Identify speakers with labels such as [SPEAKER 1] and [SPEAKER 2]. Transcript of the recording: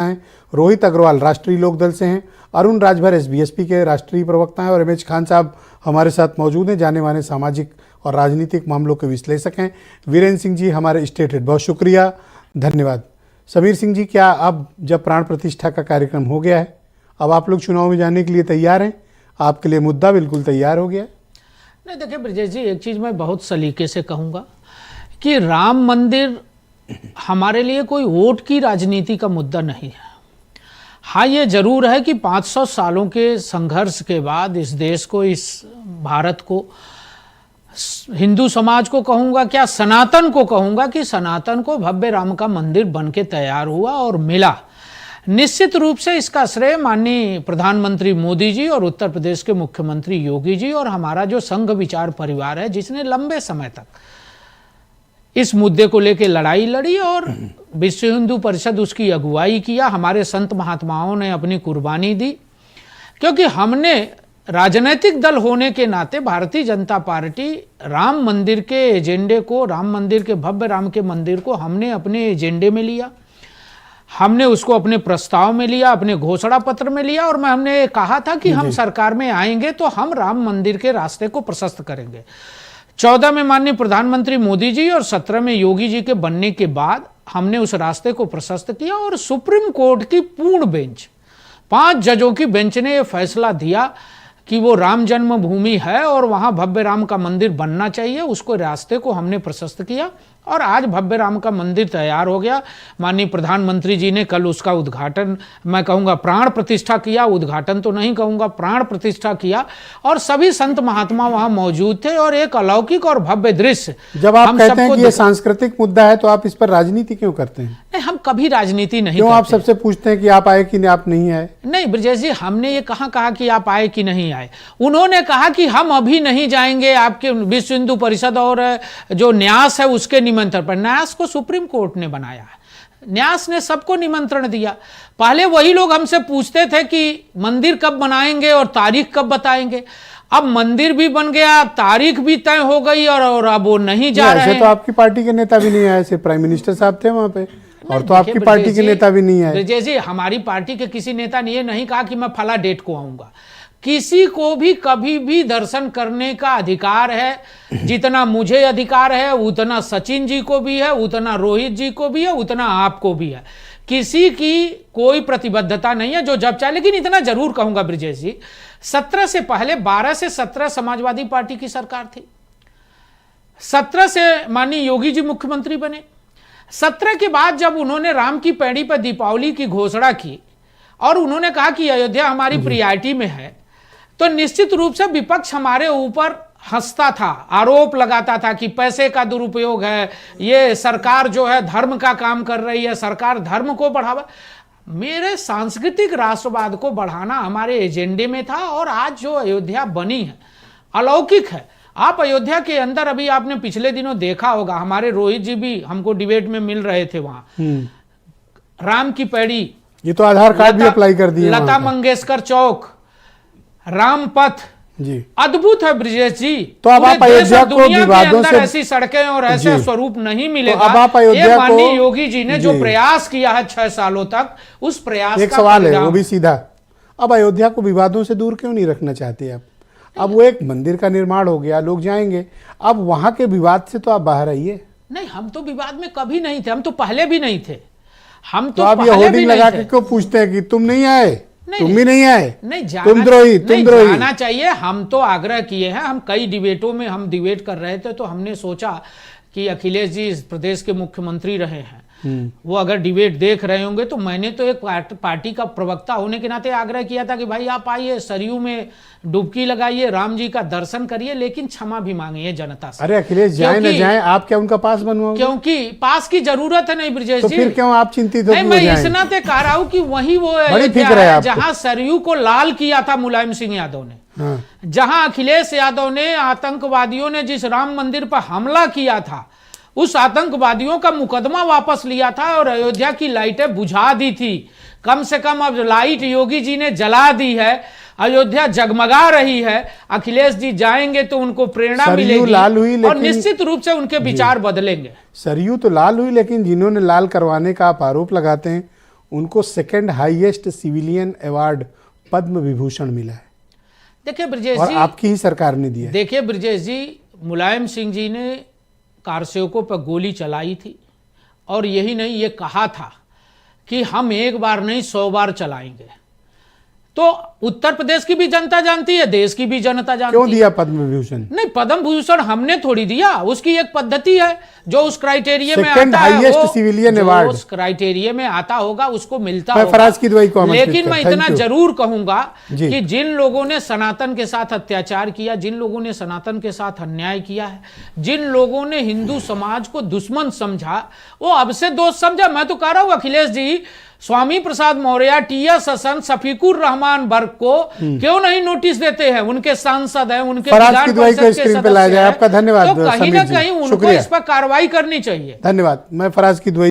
[SPEAKER 1] हैं। रोहित अग्रवाल राष्ट्रीय लोकदल से हैं, अरुण राजभर एसबीएसपी के राष्ट्रीय प्रवक्ता हैं और एमएच खान साहब हमारे साथ मौजूद हैं, जाने माने सामाजिक और राजनीतिक मामलों के विश्लेषक हैं। वीरेंद्र सिंह जी हमारे स्टेट हेड, बहुत शुक्रिया, धन्यवाद। समीर सिंह जी, क्या अब जब प्राण प्रतिष्ठा का कार्यक्रम हो गया है, अब आप लोग चुनाव में जाने के लिए तैयार हैं? आपके लिए मुद्दा बिल्कुल तैयार हो गया?
[SPEAKER 2] नहीं, देखिए ब्रजेश जी, एक चीज़ मैं बहुत सलीके से कहूँगा कि राम मंदिर हमारे लिए कोई वोट की राजनीति का मुद्दा नहीं है। हाँ, ये जरूर है कि 500 सालों के संघर्ष के बाद इस देश को, इस भारत को, हिंदू समाज को कहूँगा, क्या सनातन को कहूँगा, कि सनातन को भव्य राम का मंदिर बन के तैयार हुआ और मिला। निश्चित रूप से इसका श्रेय माननीय प्रधानमंत्री मोदी जी और उत्तर प्रदेश के मुख्यमंत्री योगी जी और हमारा जो संघ विचार परिवार है, जिसने लंबे समय तक इस मुद्दे को लेकर लड़ाई लड़ी और विश्व हिंदू परिषद उसकी अगुवाई किया। हमारे संत महात्माओं ने अपनी कुर्बानी दी, क्योंकि हमने राजनीतिक दल होने के नाते भारतीय जनता पार्टी राम मंदिर के एजेंडे को, राम मंदिर के, भव्य राम के मंदिर को हमने अपने एजेंडे में लिया, हमने उसको अपने प्रस्ताव में लिया, अपने घोषणा पत्र में लिया और हमने कहा था कि हम सरकार में आएंगे तो हम राम मंदिर के रास्ते को प्रशस्त करेंगे। 14 में माननीय प्रधानमंत्री मोदी जी और 17 में योगी जी के बनने के बाद हमने उस रास्ते को प्रशस्त किया और सुप्रीम कोर्ट की पूर्ण बेंच, 5 जजों की बेंच ने यह फैसला दिया कि वो राम जन्मभूमि है और वहां भव्य राम का मंदिर बनना चाहिए। उसको रास्ते को हमने प्रशस्त किया और आज भव्य राम का मंदिर तैयार हो गया। माननीय प्रधानमंत्री जी ने कल उसका उद्घाटन, मैं कहूँगा प्राण प्रतिष्ठा किया, उद्घाटन तो नहीं कहूँगा, प्राण प्रतिष्ठा किया और सभी संत महात्मा वहाँ मौजूद थे और एक अलौकिक और भव्य दृश्य।
[SPEAKER 1] जब आप कहते हैं कि ये सांस्कृतिक मुद्दा है तो आप इस पर राजनीति क्यों करते हैं?
[SPEAKER 2] नहीं, हम कभी राजनीति नहीं
[SPEAKER 1] क्यों? आप सबसे पूछते हैं कि आप आए कि आप नहीं आए? नहीं
[SPEAKER 2] ब्रजेश जी, हमने ये कहाँ कहा कि आप आए कि नहीं आए। उन्होंने कहा कि हम अभी नहीं जाएंगे आपके विश्व हिंदू परिषद और जो न्यास है उसके निमंत्रण पर। न्यास को सुप्रीम कोर्ट ने बनाया है, न्यास ने सबको निमंत्रण दिया। पहले वही लोग हमसे पूछते थे कि मंदिर कब बनाएंगे और तारीख कब बताएंगे। अब मंदिर भी बन गया, तारीख भी तय हो गई और अब वो नहीं जा रहे हैं।
[SPEAKER 1] तो आपकी पार्टी के नेता भी नहीं आए, सिर्फ प्राइम मिनिस्टर साहब थे वहां पे, और तो आपकी पार्टी के नेता भी नहीं आए।
[SPEAKER 2] ब्रजेश जी, हमारी पार्टी के किसी नेता ने ये नहीं कहा कि मैं फला डेट को आऊंगा। किसी को भी कभी भी दर्शन करने का अधिकार है। जितना मुझे अधिकार है उतना सचिन जी को भी है, उतना रोहित जी को भी है, उतना आपको भी है। किसी की कोई प्रतिबद्धता नहीं है, जो जब चाहे। लेकिन इतना जरूर कहूंगा ब्रजेश जी, 17 से पहले 12 से 17 समाजवादी पार्टी की सरकार थी। 17 से माननीय योगी जी मुख्यमंत्री बने। 17 के बाद जब उन्होंने राम की पैड़ी पर दीपावली की घोषणा की और उन्होंने कहा कि अयोध्या हमारी प्रियॉरिटी में है, तो निश्चित रूप से विपक्ष हमारे ऊपर हंसता था, आरोप लगाता था कि पैसे का दुरुपयोग है, ये सरकार जो है धर्म का काम कर रही है, सरकार धर्म को बढ़ावा। मेरे सांस्कृतिक राष्ट्रवाद को बढ़ाना हमारे एजेंडे में था और आज जो अयोध्या बनी है अलौकिक है। आप अयोध्या के अंदर, अभी आपने पिछले दिनों देखा होगा, हमारे रोहित जी भी हमको डिबेट में मिल रहे थे वहां, राम की पैड़ी,
[SPEAKER 1] ये तो आधार कार्ड भी अप्लाई कर दिए,
[SPEAKER 2] लता मंगेशकर चौक, राम पथ
[SPEAKER 1] जी,
[SPEAKER 2] अद्भुत है ब्रजेश जी।
[SPEAKER 1] तो अब आप अयोध्या को विवादों से,
[SPEAKER 2] ऐसी सड़कें और ऐसे स्वरूप नहीं मिलेगा।
[SPEAKER 1] तो अब आप अयोध्या को,
[SPEAKER 2] माननीय योगी जी ने जो प्रयास किया है 6 सालों तक, उस प्रयास
[SPEAKER 1] एक सवाल है वो भी सीधा, अब अयोध्या को विवादों से दूर क्यों नहीं रखना चाहते आप? अब वो एक मंदिर का निर्माण हो गया, लोग जाएंगे, अब वहां के विवाद से तो आप बाहर आइए।
[SPEAKER 2] नहीं, हम तो विवाद में कभी नहीं थे, हम तो पहले भी नहीं थे। हम
[SPEAKER 1] तो आप ये होर्डिंग लगा के क्यों पूछते हैं कि तुम नहीं आए, तुम भी नहीं आए,
[SPEAKER 2] नहीं
[SPEAKER 1] तुम द्रोही, तुम द्रोही?
[SPEAKER 2] जाना चाहिए। हम तो आग्रह किए हैं, हम कई डिबेटों में हम डिबेट कर रहे थे, तो हमने सोचा कि अखिलेश जी इस प्रदेश के मुख्यमंत्री रहे हैं, वो अगर डिबेट देख रहे होंगे, तो मैंने तो एक पार्टी का प्रवक्ता होने के नाते आग्रह किया था कि भाई आप आइए, सरयू में डुबकी लगाइए, राम जी का दर्शन करिए, लेकिन क्षमा भी मांगिए जनता से।
[SPEAKER 1] अरे अखिलेश जाए न जाए, आप क्या उनका पास बनवाओगे?
[SPEAKER 2] क्योंकि पास की जरूरत है नहीं ब्रजेश जी।
[SPEAKER 1] तो फिर क्यों आप चिंतित हो?
[SPEAKER 2] मैं इस नाते कह रहा हूं कि वही वो है जहां सरयू को लाल किया था मुलायम सिंह यादव ने, जहां अखिलेश यादव ने, आतंकवादियों ने जिस राम मंदिर पर हमला किया था, उस आतंकवादियों का मुकदमा वापस लिया था और अयोध्या की लाइटें बुझा दी थी। कम से कम अब लाइट योगी जी ने जला दी है, अयोध्या जगमगा रही है। अखिलेश जी जाएंगे तो उनको प्रेरणा मिलेगी
[SPEAKER 1] लाल हुई,
[SPEAKER 2] और निश्चित रूप से उनके विचार बदलेंगे।
[SPEAKER 1] सरयू तो लाल हुई, लेकिन जिन्होंने लाल करवाने का आप आरोप लगाते हैं उनको second highest civilian award Padma Vibhushan मिला है
[SPEAKER 2] देखिए ब्रजेश
[SPEAKER 1] और
[SPEAKER 2] जी,
[SPEAKER 1] आपकी ही सरकार ने दिया है।
[SPEAKER 2] देखिए ब्रजेश जी, मुलायम सिंह जी ने कारसेवकों पर गोली चलाई थी और यही नहीं, ये कहा था कि हम एक बार नहीं 100 बार चलाएंगे। तो उत्तर प्रदेश की भी जनता जानती है, देश की भी जनता जानती
[SPEAKER 1] क्यों
[SPEAKER 2] है।
[SPEAKER 1] दिया पद्म विभूषण?
[SPEAKER 2] नहीं, पद्म भूषण हमने थोड़ी दिया, उसकी एक पद्धति है जो उस क्राइटेरिया में
[SPEAKER 1] Second
[SPEAKER 2] आता है,
[SPEAKER 1] highest civilian
[SPEAKER 2] जो
[SPEAKER 1] award।
[SPEAKER 2] उस क्राइटेरिया में आता होगा उसको मिलता
[SPEAKER 1] मैं
[SPEAKER 2] होगा।
[SPEAKER 1] फराज की दुआई को आमंत्रित
[SPEAKER 2] लेकिन मैं
[SPEAKER 1] करता हूं।
[SPEAKER 2] इतना
[SPEAKER 1] Thank you।
[SPEAKER 2] जरूर कहूंगा
[SPEAKER 1] जी।
[SPEAKER 2] कि जिन लोगों ने सनातन के साथ अत्याचार किया, जिन लोगों ने सनातन के साथ अन्याय किया है, जिन लोगों ने हिंदू समाज को दुश्मन समझा, वो अब से दोस्त समझा। मैं तो कह रहा हूं अखिलेश जी, स्वामी प्रसाद मौर्य, टी.एस. हसन, शफीकुर रहमान वर्ग को क्यों नहीं नोटिस देते हैं? उनके सांसद हैं, उनके
[SPEAKER 1] फराज
[SPEAKER 2] विधान
[SPEAKER 1] की दुआई को
[SPEAKER 2] परिषद के
[SPEAKER 1] स्क्रीन पे लाया
[SPEAKER 2] सदस्य
[SPEAKER 1] जाए।
[SPEAKER 2] हैं।
[SPEAKER 1] आपका धन्यवाद
[SPEAKER 2] तो कहीं ना
[SPEAKER 1] समीर जी।
[SPEAKER 2] कहीं उनको
[SPEAKER 1] शुक्रिया।
[SPEAKER 2] इस पर कार्रवाई करनी चाहिए।
[SPEAKER 1] धन्यवाद। मैं फराज की दुआई